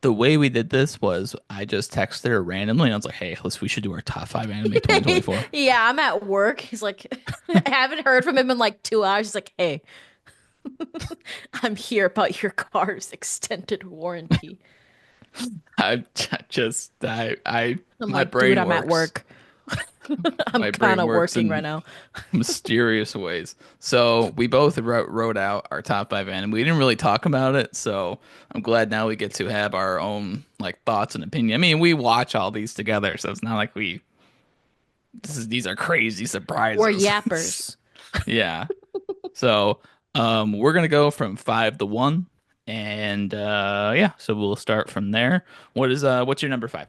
the way we did this was I just texted her randomly and I was like, "Hey, we should do our top five anime 2024." Yeah, I'm at work. He's like, I haven't heard from him in like 2 hours. He's like, hey, I'm here about your car's extended warranty. I I'm my like, dude, brain I'm at works. work. I'm My kind brain of works working right in now. mysterious ways. So we both wrote out our top five anime. We didn't really talk about it, so I'm glad now we get to have our own like thoughts and opinion. I mean, we watch all these together, so it's not like these are crazy We're surprises. yappers. Yeah. So we're gonna go from five to one. And yeah, so we'll start from there. What's your number five?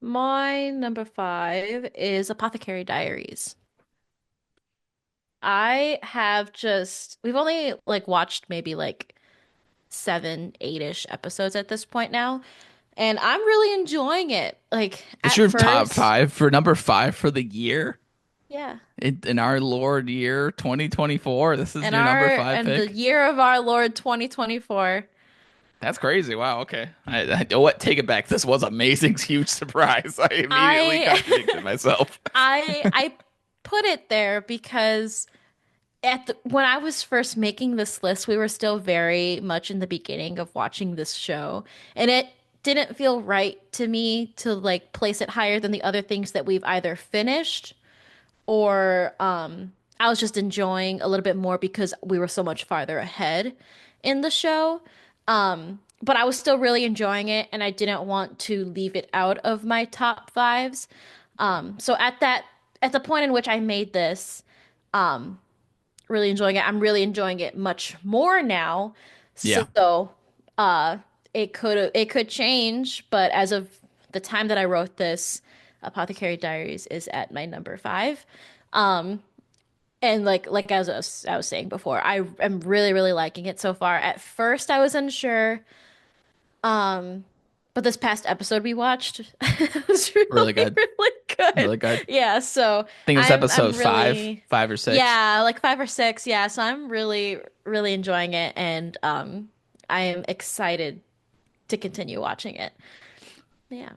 My number five is Apothecary Diaries. We've only like watched maybe like seven, eight-ish episodes at this point now, and I'm really enjoying it. Like It's at your top first, five for number five for the year yeah. in our Lord year 2024. This is your number five And the pick. year of our Lord 2024. That's crazy. Wow. Okay. I know what. Take it back. This was amazing. Huge surprise. I immediately I contradicted myself. I put it there because when I was first making this list, we were still very much in the beginning of watching this show, and it didn't feel right to me to like place it higher than the other things that we've either finished or I was just enjoying a little bit more because we were so much farther ahead in the show. But I was still really enjoying it, and I didn't want to leave it out of my top fives. So at the point in which I made this, really enjoying it. I'm really enjoying it much more now. Yeah. So, uh, it could change, but as of the time that I wrote this, Apothecary Diaries is at my number five. Um, and like as I was saying before, I am really really liking it so far. At first, I was unsure, um, but this past episode we watched was Really really good. really good. Really good. I Yeah, so think it was I'm episode five, really 5 or 6. yeah, like five or six. Yeah, so I'm really really enjoying it, and I am excited to continue watching it. Yeah.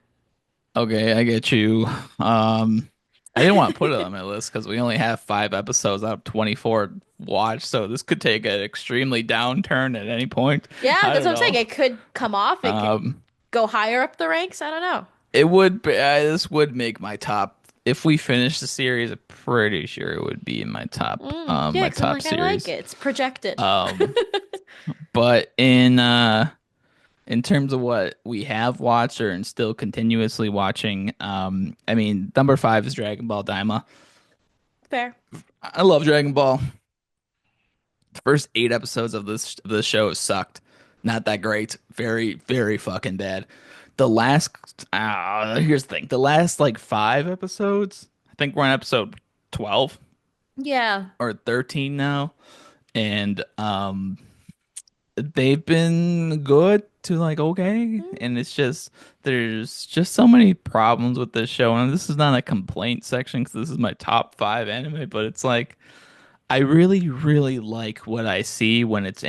Okay, I get you. I didn't want to put it on my list because we only have 5 episodes out of 24 watch, so this could take an extremely downturn at any point. Yeah, I that's don't what I'm saying. know. It could come off. It could Um, go higher up the ranks. I don't know. it would be, this would make my top. If we finish the series, I'm pretty sure it would be in Yeah, my because I'm top like, I like series. it. It's projected. Um, but in terms of what we have watched or and still continuously watching, I mean, number five is Dragon Ball Daima. Fair. I love Dragon Ball. The first 8 episodes of this show sucked. Not that great. Very, very fucking bad. The last, here's the thing. The last like 5 episodes, I think we're on episode 12 Yeah. or 13 now, and they've been good to like okay, Mm, and it's just there's just so many problems with this show, and this is not a complaint section because this is my top five anime, but it's like I really, really like what I see when it's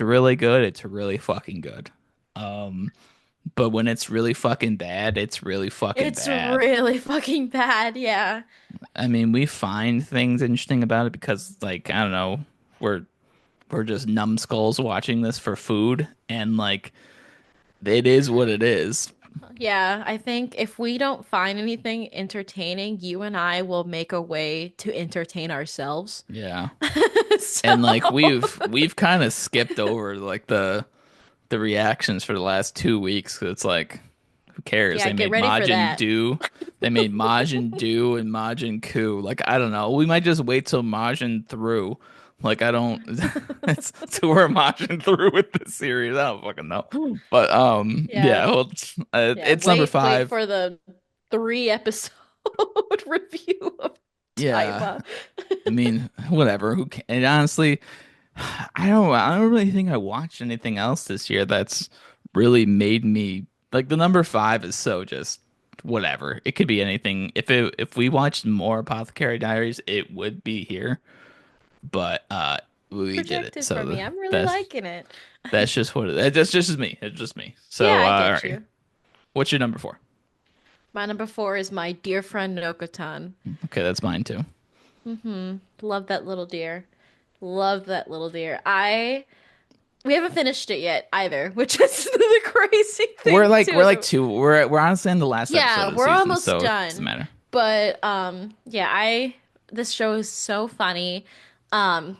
really good, it's really fucking good. Um, but when it's really fucking bad, it's really fucking it's bad. really fucking bad. Yeah. I mean, we find things interesting about it because, like, I don't know, we're we're just numbskulls watching this for food, and like, it is what it is. Yeah, I think if we don't find anything entertaining, you and I will make a way to entertain ourselves. Yeah, So, and like we've kind of skipped over like the reactions for the last 2 weeks. 'Cause it's like, who cares? yeah, They get made ready for Majin that. Do. They made Majin Do and Majin Ku. Like, I don't know. We might just wait till Majin through. Like, I don't. It's to where Majin through with this series. I don't fucking know. But Yeah. yeah. Well, Yeah, it's number wait five. for the 3 episode review of Yeah. Taiba. I mean, whatever. Who can? And honestly, I don't really think I watched anything else this year that's really made me like the number five is so just whatever. It could be anything. If we watched more Apothecary Diaries, it would be here. But we did it. Projected for So me. I'm really that's liking it. That's just what it. That's just me. It's just me. Yeah, So, I all get right. you. What's your number four? My number four is my dear friend Nokotan. Okay, that's mine too. Love that little deer. Love that little deer. I We haven't finished it yet either, which is the crazy thing We're too. like two. We're honestly in the last episode Yeah, of the we're season, almost so it doesn't done. matter. But yeah, I this show is so funny. Um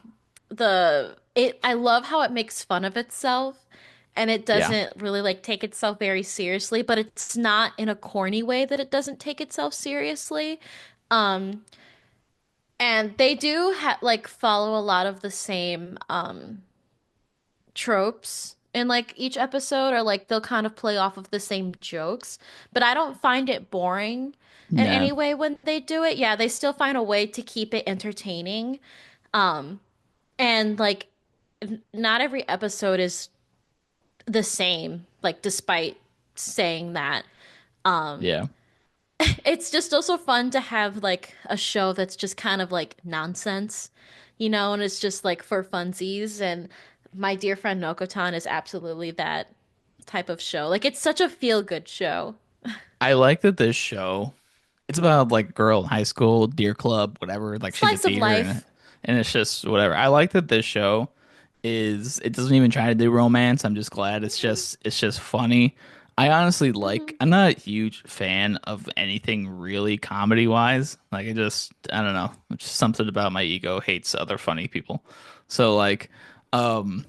I love how it makes fun of itself and it Yeah. doesn't really like take itself very seriously, but it's not in a corny way that it doesn't take itself seriously. Um and they do ha like follow a lot of the same tropes in like each episode, or like they'll kind of play off of the same jokes, but I don't find it boring in Yeah. any way when they do it. Yeah, they still find a way to keep it entertaining. Um, and like not every episode is the same, like despite saying that. Um, Yeah. it's just also fun to have like a show that's just kind of like nonsense, and it's just like for funsies. And my dear friend Nokotan is absolutely that type of show. Like it's such a feel-good show. I like that this show. It's about like a girl in high school, deer club, whatever. Like she's a Slice of deer, life. and it's just whatever. I like that this show is. It doesn't even try to do romance. I'm just glad it's just funny. I honestly like. Hmm. I'm not a huge fan of anything really comedy wise. Like I don't know. It's just something about my ego hates other funny people. So like, um,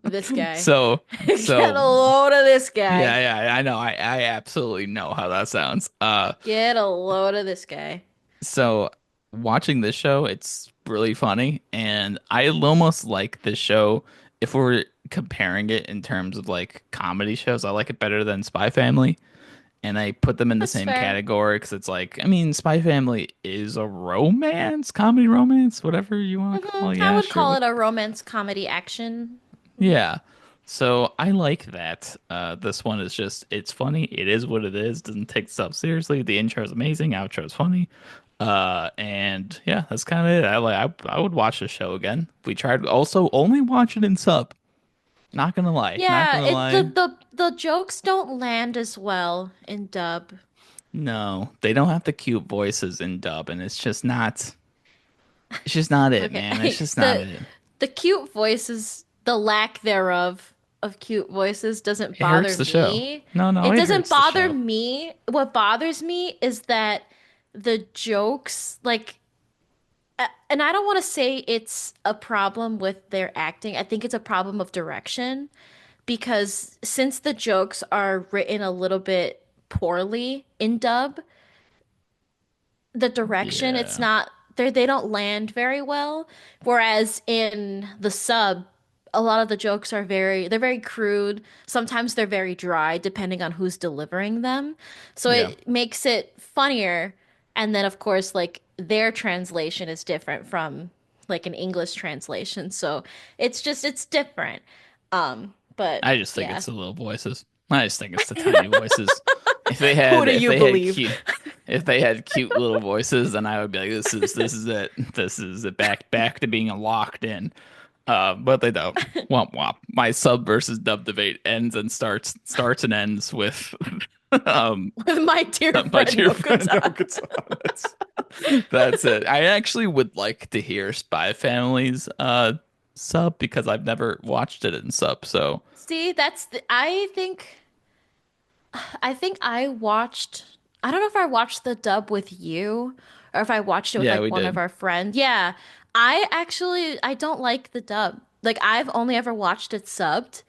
This guy. so Get so a load of this yeah, guy. yeah. I know. I absolutely know how that sounds. Get a load of this guy. So watching this show, it's really funny, and I almost like this show if we're comparing it in terms of like comedy shows. I like it better than Spy Family, and I put them in the That's same fair. category because it's like, I mean, Spy Family is a romance, comedy romance, whatever you want to call it. I Yeah, would sure. call it a romance comedy action. Yeah. So I like that. This one is just, it's funny. It is what it is. Doesn't take itself seriously. The intro is amazing. Outro is funny. And yeah, that's kind of it. I would watch the show again. We tried also only watch it in sub. Not gonna lie. Not Yeah, gonna it lie. the jokes don't land as well in dub. No, they don't have the cute voices in dub, and it's just not it, man. It's Okay. just not The it. the cute voices, the lack thereof of cute voices doesn't It hurts bother the show. me. No, no, It it doesn't hurts the bother show. me. What bothers me is that the jokes, like, and I don't want to say it's a problem with their acting. I think it's a problem of direction because since the jokes are written a little bit poorly in dub, the direction, it's Yeah. not they don't land very well. Whereas in the sub, a lot of the jokes are they're very crude. Sometimes they're very dry, depending on who's delivering them. So Yeah. it makes it funnier. And then of course, like their translation is different from like an English translation. So it's different. But I just think yeah. it's the little voices. I just think it's the tiny voices. If they Who had do if you they had believe? cute if they had cute little voices, then I would be like, this is it. This is it back to being locked in. But they don't. Womp womp. My sub versus dub debate ends and starts and ends with um With my dear my friend dear friend Nokuta. Arkansas. That's it. I actually would like to hear Spy Family's sub because I've never watched it in sub. So See, I think I watched I don't know if I watched the dub with you or if I watched it with yeah, like we one of did. our friends. Yeah. I don't like the dub. Like I've only ever watched it subbed.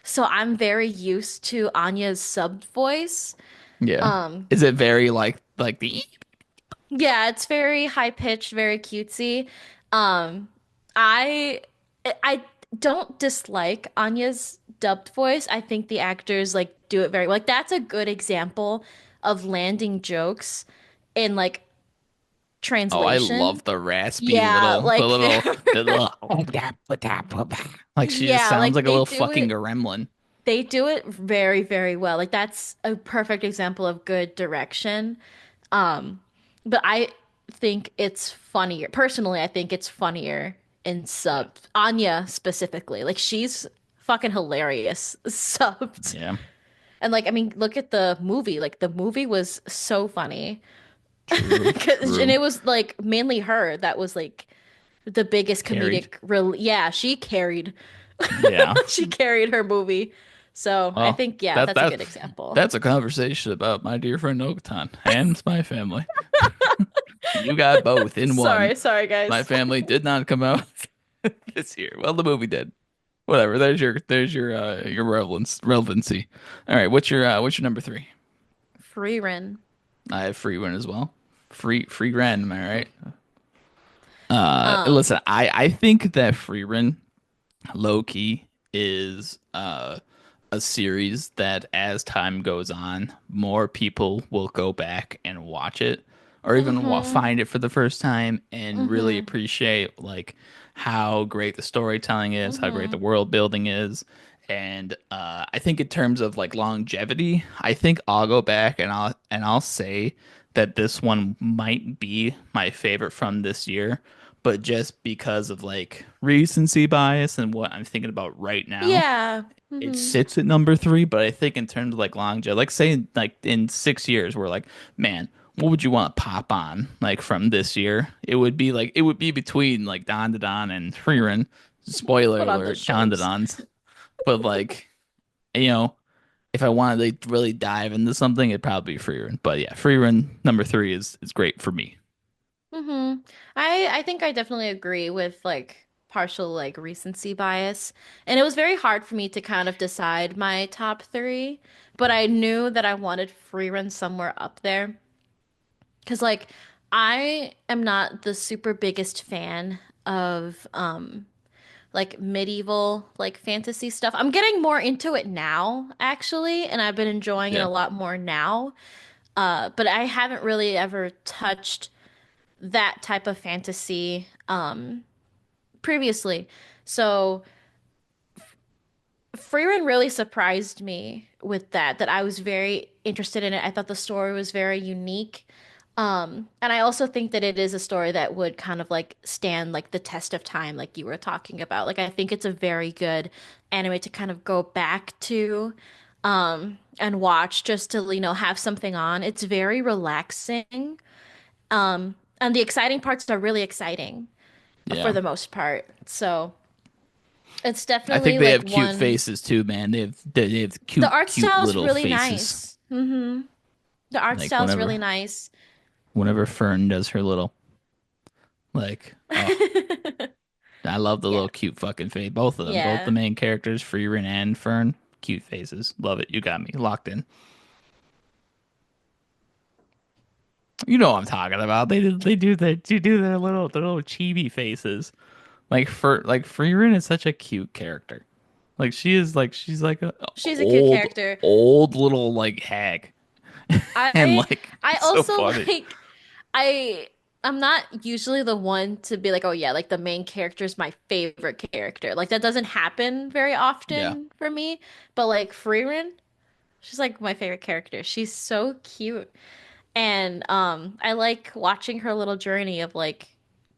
So I'm very used to Anya's sub voice. Yeah. Um Is it very like the yeah, it's very high pitched, very cutesy. Um I I don't dislike Anya's dubbed voice. I think the actors like do it very like that's a good example of landing jokes in like Oh, I translation. love the raspy Yeah, little like they're the little like she just yeah, sounds like like a little fucking gremlin. they do it very, very well. Like that's a perfect example of good direction. Um, but I think it's funnier. Personally, I think it's funnier in Yeah. sub. Anya specifically. Like she's fucking hilarious subbed. Yeah, And like, I mean, look at the movie. Like the movie was so funny. true, 'And true. it was like mainly her that was like the biggest Carried. comedic real yeah, she carried Yeah. she carried her movie. So I Well, think yeah, that that's a that good example. that's a conversation about my dear friend Okatan and my family. You got both in one. Sorry My guys. family did not come out this year. Well, the movie did. Whatever. There's your relevancy. All right, what's your number three? Frieren. I have Freeman as well. Free Ren, am I right? Um, Listen, I think that Freeman low key is a series that as time goes on, more people will go back and watch it or even mhm, find it for the first time and really mhm, appreciate like how great the storytelling is, how great the mhm. world building is. And I think in terms of like longevity, I think I'll go back and I'll say that this one might be my favorite from this year, but just because of like recency bias and what I'm thinking about right now, Yeah. it Mhm. sits at number three. But I think in terms of like longevity, like say like in 6 years, we're like, man, what would you want to pop on like from this year? It would be between like dandadan and frieren. Spoiler Put on the alert, shorts. dandadans. But like, you know, if I wanted to really dive into something, it'd probably be frieren. But yeah, frieren number three is great for me. Hmm. I think I definitely agree with like partial like recency bias. And it was very hard for me to kind of decide my top three, but I knew that I wanted Free Run somewhere up there. Because like I am not the super biggest fan of like medieval like fantasy stuff. I'm getting more into it now actually, and I've been enjoying it Yeah, a lot more now. But I haven't really ever touched that type of fantasy previously. So Frieren really surprised me with that I was very interested in it. I thought the story was very unique. And I also think that it is a story that would kind of like stand like the test of time, like you were talking about. Like I think it's a very good anime to kind of go back to and watch just to, have something on. It's very relaxing. And the exciting parts are really exciting for yeah. the most part. So it's I think definitely they like have cute one. faces too, man. They have The cute art cute style is little really faces. nice. The art Like style is really whenever nice. whenever Fern does her little like oh I love the Yeah. little cute fucking face. Both of them, both the Yeah. main characters, Freerin and Fern, cute faces. Love it. You got me locked in. You know what I'm talking about. They do their little chibi faces. Like Freerin is such a cute character. Like she's like a She's a cute old character. old little like hag and I like I so also funny. like I I'm not usually the one to be like, oh yeah, like the main character is my favorite character. Like that doesn't happen very Yeah. often for me. But like Frieren, she's like my favorite character. She's so cute. And I like watching her little journey of like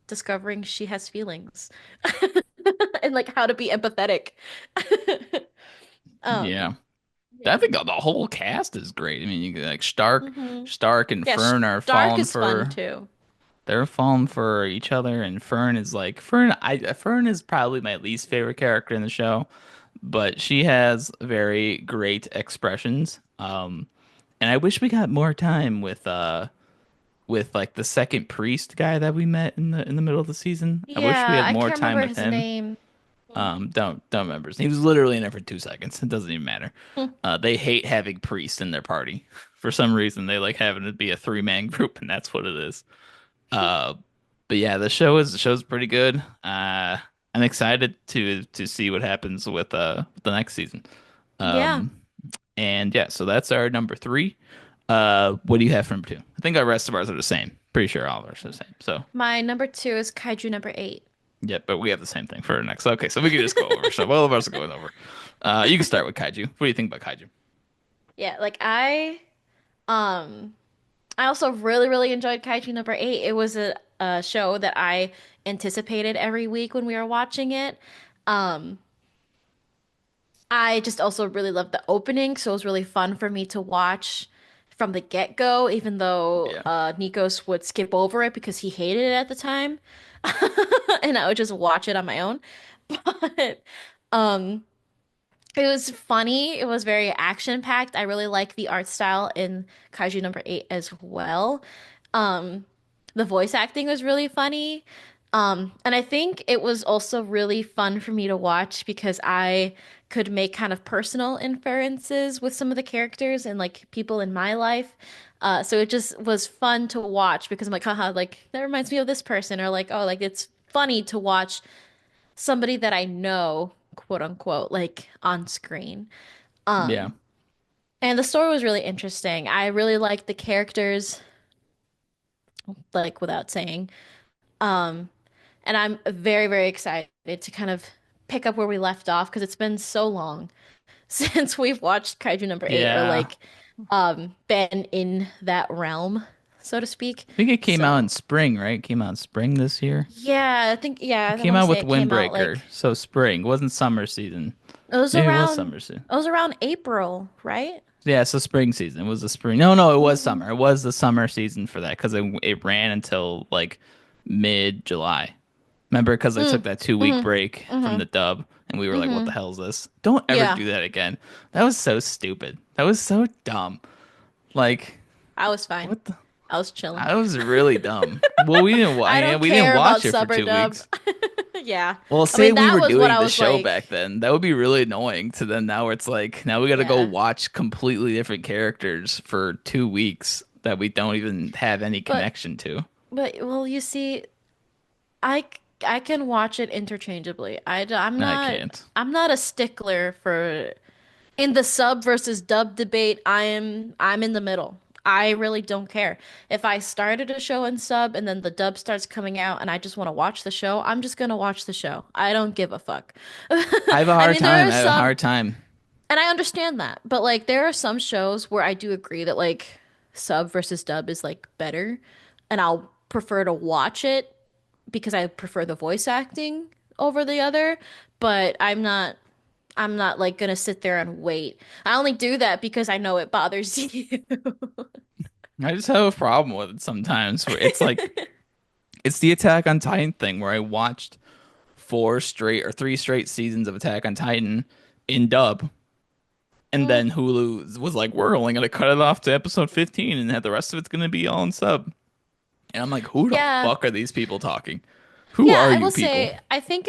discovering she has feelings and like how to be empathetic. Yeah. Um, I yeah. think the whole cast is great. I mean, you get like Stark, Hmm. Stark and Yeah, Fern are Dark falling is fun for too. they're falling for each other, and Fern is like Fern is probably my least favorite character in the show, but she has very great expressions. And I wish we got more time with like the second priest guy that we met in the middle of the season. I wish we Yeah, had I more can't time remember with his him. name. Don't remember. He was literally in there for 2 seconds. It doesn't even matter. They hate having priests in their party. For some reason, they like having it be a three-man group, and that's what it is. Uh, but yeah, the show's pretty good. I'm excited to see what happens with the next season. Yeah. Um, and yeah, so that's our number three. What do you have for number two? I think our rest of ours are the same. Pretty sure all of ours are the same. So My number two is Kaiju number eight. yeah, but we have the same thing for our next. Okay, so we can just go over. So both of us are going over. You can start with Kaiju. What do you think about Kaiju? Yeah, like um I also really, really enjoyed Kaiju number eight. It was a show that I anticipated every week when we were watching it. Um I just also really loved the opening, so it was really fun for me to watch from the get-go, even though Yeah. Nikos would skip over it because he hated it at the time. And I would just watch it on my own. But um it was funny. It was very action-packed. I really like the art style in Kaiju number 8 as well. Um, the voice acting was really funny. And I think it was also really fun for me to watch because I could make kind of personal inferences with some of the characters and like people in my life. So it just was fun to watch because I'm like, haha, like that reminds me of this person, or like, oh, like it's funny to watch somebody that I know, quote unquote, like on screen. Yeah. And the story was really interesting. I really liked the characters, like without saying. Um, and I'm very, very excited to kind of pick up where we left off because it's been so long since we've watched Kaiju number 8 or Yeah. like been in that realm, so to speak. I think it came out in So spring, right? It came out in spring this year. yeah, I think It yeah, I came want to out say with it came out Windbreaker, like so spring. It wasn't summer season. it was Maybe it was around summer season. it was around April, right? Yeah, so spring season. It was the spring. No, no, it was Hmm. summer. It was the summer season for that because it ran until like mid-July. Remember, because they took Mm. that 2 week Hmm. break from Hmm. the dub, and we were like, "What the Hmm. hell is this? Don't ever Yeah, do that again." That was so stupid. That was so dumb. Like, I was fine. what the? I was chilling. That was really dumb. Well, I yeah, don't we didn't care about watch it for sub or two dub. weeks. Yeah. Well, I say mean, we that were was what doing I the was show like. back then. That would be really annoying to them now where it's like now we got to go Yeah. watch completely different characters for 2 weeks that we don't even have any But connection to. well, you see, I can watch it interchangeably. I can't. I'm not a stickler for in the sub versus dub debate. I'm in the middle. I really don't care. If I started a show in sub and then the dub starts coming out and I just want to watch the show, I'm just gonna watch the show. I don't give a fuck. I have a I hard mean, there time. are I have a some. hard time. And I understand that. But like there are some shows where I do agree that like sub versus dub is like better and I'll prefer to watch it because I prefer the voice acting over the other, but I'm not like gonna sit there and wait. I only do that because I know it bothers you. I just have a problem with it sometimes where it's like it's the Attack on Titan thing where I watched 3 straight seasons of Attack on Titan in dub. And Mm, then Hulu was like, we're only going to cut it off to episode 15 and the rest of it's going to be all in sub. And I'm like, who the yeah. fuck are these people talking? Who Yeah, are I you will people? say I think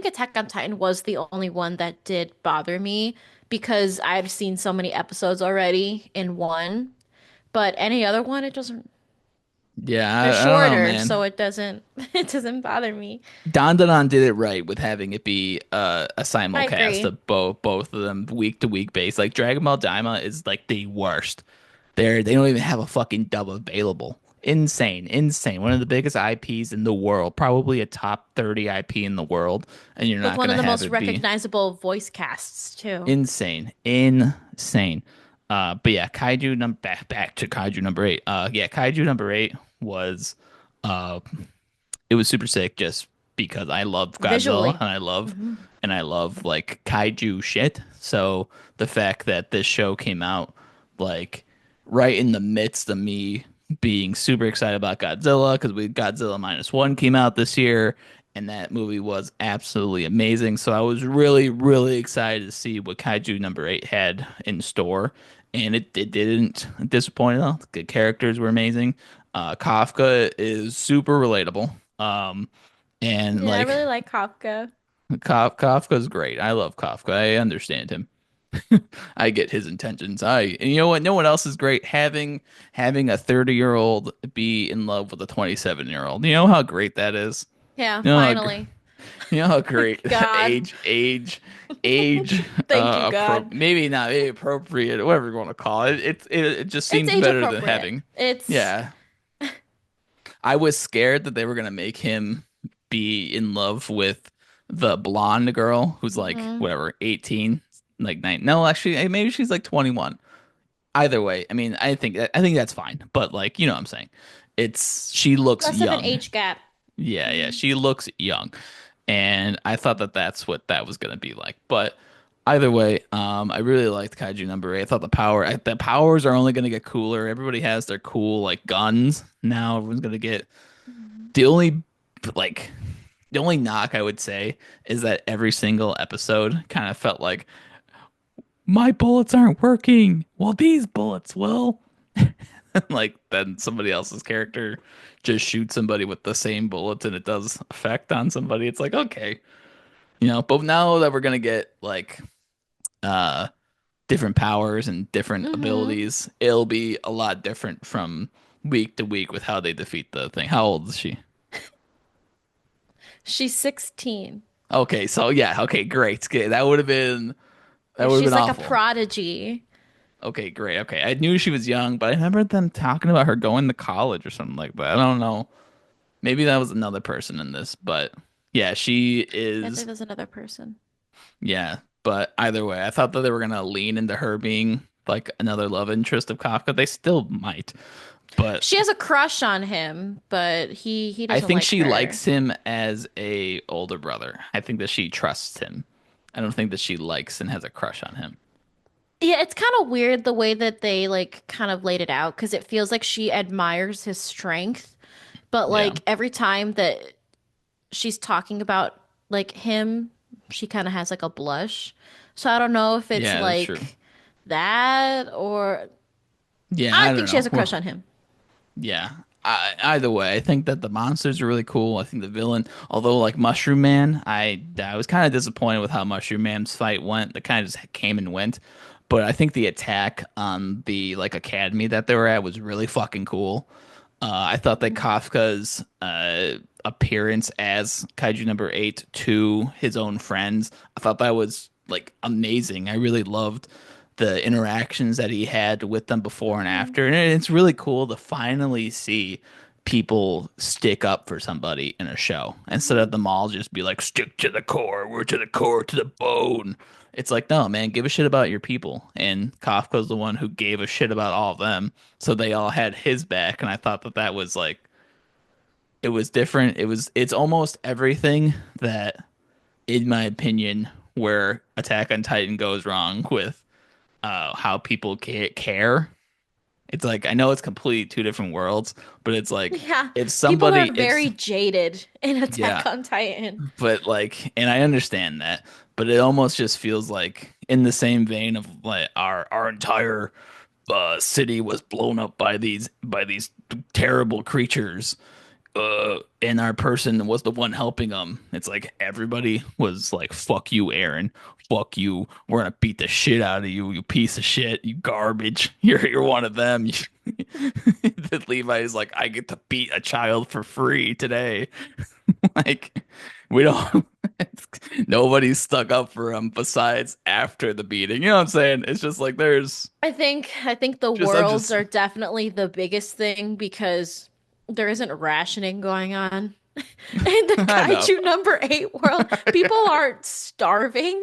Attack on Titan was the only one that did bother me because I've seen so many episodes already in one, but any other one it doesn't. Yeah, They're I don't know, shorter, so man. it doesn't it doesn't bother me. Dandadan did it right with having it be a I simulcast agree. of both of them week to week base. Like Dragon Ball Daima is like the worst. They don't even have a fucking dub available. Insane, insane. One of the biggest IPs in the world, probably a top 30 IP in the world, and you're With not one of gonna the have most it be recognizable voice casts too. insane, insane. But yeah, Kaiju number back to Kaiju number 8. Yeah, Kaiju number 8 was uh it was super sick just because I love Godzilla Visually. Hmm. and I love like kaiju shit. So the fact that this show came out like right in the midst of me being super excited about Godzilla because we Godzilla minus one came out this year and that movie was absolutely amazing. So I was really, really excited to see what Kaiju number 8 had in store. And it didn't disappoint at all. The characters were amazing. Kafka is super relatable. And Yeah, I like really like Kafka. Kafka's great. I love Kafka. I understand him. I get his intentions. And you know what? No one else is great. Having a 30-year-old be in love with a 27-year-old. You know how great that is. Yeah, You know how finally. you know how great God. age Thank you, God. maybe not maybe appropriate, whatever you want to call it. It just It's seems age better than appropriate. having. It's Yeah. I was scared that they were gonna make him be in love with the blonde girl who's like mhm. whatever 18, like nine. No, actually, maybe she's like 21. Either way, I mean, I think that's fine. But like, you know what I'm saying? It's she looks Less of an young. age gap. Yeah, Hmm. she looks young, and I thought that that's what that was gonna be like. But Either way, I really liked Kaiju number 8. I thought the powers are only gonna get cooler. Everybody has their cool like guns now. Everyone's gonna get Mhm. the only like the only knock I would say is that every single episode kind of felt like my bullets aren't working. Well, these bullets will. Like then somebody else's character just shoots somebody with the same bullets and it does effect on somebody. It's like, okay, but now that we're gonna get like uh different powers and different Hmm. abilities, it'll be a lot different from week to week with how they defeat the thing. How old is she? She's 16. Okay, so yeah, okay, great. Okay, that would have She's been like a awful. prodigy. Okay, great. Okay, I knew she was young, but I remember them talking about her going to college or something like that. I don't know. Maybe that was another person in this, but yeah, she I is. think there's another person. Yeah, but either way, I thought that they were gonna lean into her being like another love interest of Kafka. They still might, but She has a crush on him, but he I doesn't think like she her. likes him as a older brother. I think that she trusts him. I don't think that she likes and has a crush on him. Yeah, it's kind of weird the way that they like kind of laid it out because it feels like she admires his strength, but Yeah. like every time that she's talking about like him, she kind of has like a blush. So I don't know if it's Yeah, that's true. like that or Yeah, I I don't think she has know. a crush on him. Yeah. Either way, I think that the monsters are really cool. I think the villain, although like Mushroom Man, I was kind of disappointed with how Mushroom Man's fight went. It kind of just came and went. But I think the attack on the like academy that they were at was really fucking cool. I thought that Mhm. Kafka's appearance as Kaiju number 8 to his own friends, I thought that was like amazing. I really loved the interactions that he had with them before and Mhm. after. And it's really cool to finally see people stick up for somebody in a show instead Mhm. of them all just be like, stick to the core, we're to the core, to the bone. It's like, no, man, give a shit about your people. And Kafka's the one who gave a shit about all of them. So they all had his back. And I thought that that was like, it was different. It's almost everything that, in my opinion, where Attack on Titan goes wrong with how people care. It's like I know it's completely two different worlds, but it's like Yeah, if people somebody are if very jaded in yeah, Attack on Titan. but like and I understand that, but it almost just feels like in the same vein of like our entire city was blown up by these terrible creatures and our person was the one helping them. It's like everybody was like, "Fuck you, Aaron. Fuck you. We're gonna beat the shit out of you, you piece of shit. You garbage. You're one of them." That Levi is like, "I get to beat a child for free today." Like, we don't. Nobody's stuck up for him besides after the beating. You know what I'm saying? It's just like there's I think the I'm worlds just are definitely the biggest thing because there isn't rationing going on. In the I know. Kaiju number 8 world, people aren't starving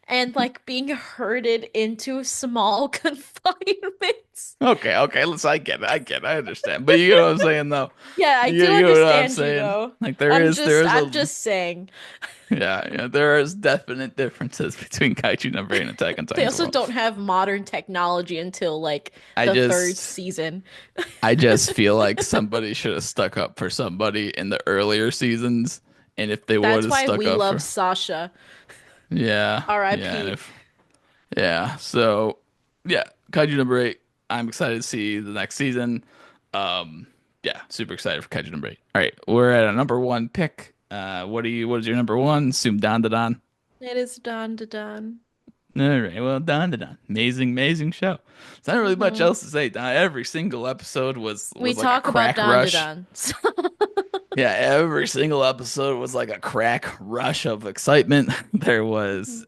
and like being herded into small confinements. Okay, listen, I get it, I understand. But you know what I'm saying though. Yeah, I do You know what I'm understand you saying? though. Like I'm there just is I'm a just saying. yeah, there is definite differences between Kaiju number 8 and Attack on They Titan's also world. don't have modern technology until like I the third just season. I just feel like somebody should have stuck up for somebody in the earlier seasons. And if they would That's have why stuck we up love for Sasha. yeah, and R.I.P. if yeah, so yeah, Kaiju number 8. I'm excited to see the next season. Um, yeah, super excited for Kaiju number 8. All right, we're at a number one pick. What is your number one? Assume dandadan. It is done to done. All right, well, dandadan. Amazing, amazing show. There's not really much Hmm. else to say. Every single episode We was like a talk about crack done to rush. done. Yeah, every single episode was like a crack rush of excitement. There was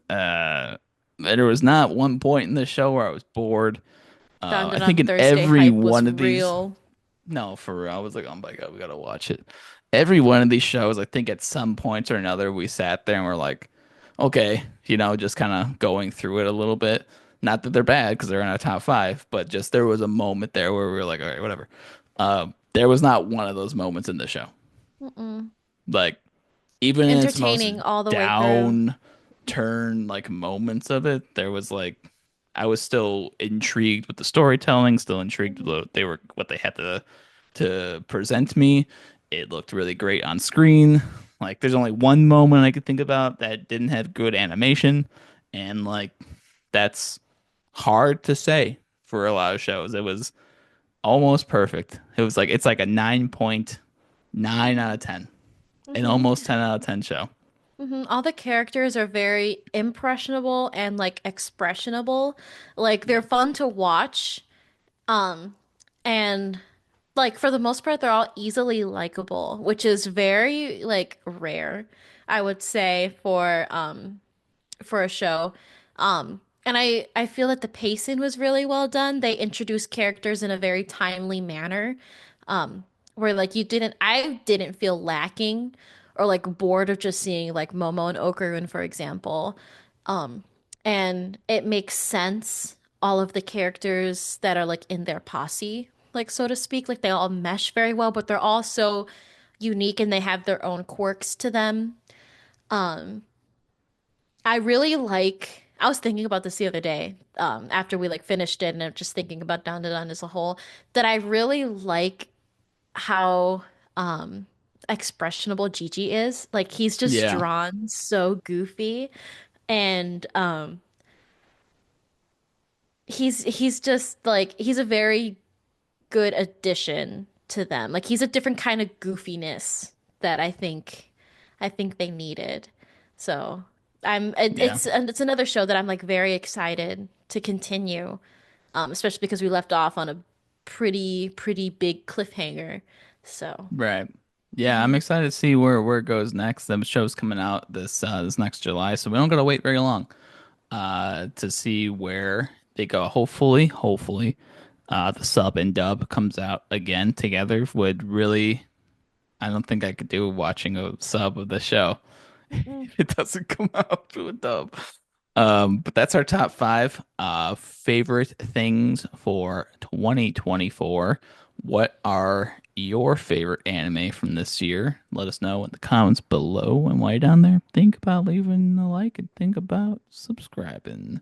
not one point in the show where I was bored. Done to I think done in Thursday every hype was one of these, real. no, for real, I was like, oh my God, we gotta watch it. Every one of these shows, I think at some point or another, we sat there and we're like, okay, just kind of going through it a little bit. Not that they're bad because they're in our top five, but just there was a moment there where we were like, all right, whatever. There was not one of those moments in the show. Mm-mm. Like, even in its most Entertaining all the way through. down turn like moments of it, there was like I was still intrigued with the storytelling, still intrigued with Mhm. what they had to present me. It looked really great on screen. Like there's only one moment I could think about that didn't have good animation, and like that's hard to say for a lot of shows. It was almost perfect. It's like a 9.9 out of 10. An Mhm. almost 10 out of 10 show. All the characters are very impressionable and like expressionable. Like they're Yeah. fun to watch. Um, and like for the most part, they're all easily likable, which is very like rare, I would say, for a show. And I feel that the pacing was really well done. They introduced characters in a very timely manner, where like I didn't feel lacking or like bored of just seeing like Momo and Okarun, for example. Um, and it makes sense, all of the characters that are like in their posse, like so to speak, like they all mesh very well, but they're all so unique and they have their own quirks to them. Um, I really like. I was thinking about this the other day, after we like finished it, and I'm just thinking about dandadan as a whole, that I really like how expressionable Gigi is. Like he's just Yeah. drawn so goofy, and he's just like he's a very good addition to them. Like he's a different kind of goofiness that I think they needed. So Yeah. it's another show that I'm like very excited to continue, especially because we left off on a pretty big cliffhanger. So Right. Yeah, I'm mhm. excited to see where it goes next. The show's coming out this next July, so we don't gotta wait very long to see where they go. Hopefully, the sub and dub comes out again together would really I don't think I could do watching a sub of the show Mm-mm. if it doesn't come out to a dub. But that's our top five favorite things for 2024. What are your favorite anime from this year? Let us know in the comments below. And while you're down there, think about leaving a like and think about subscribing.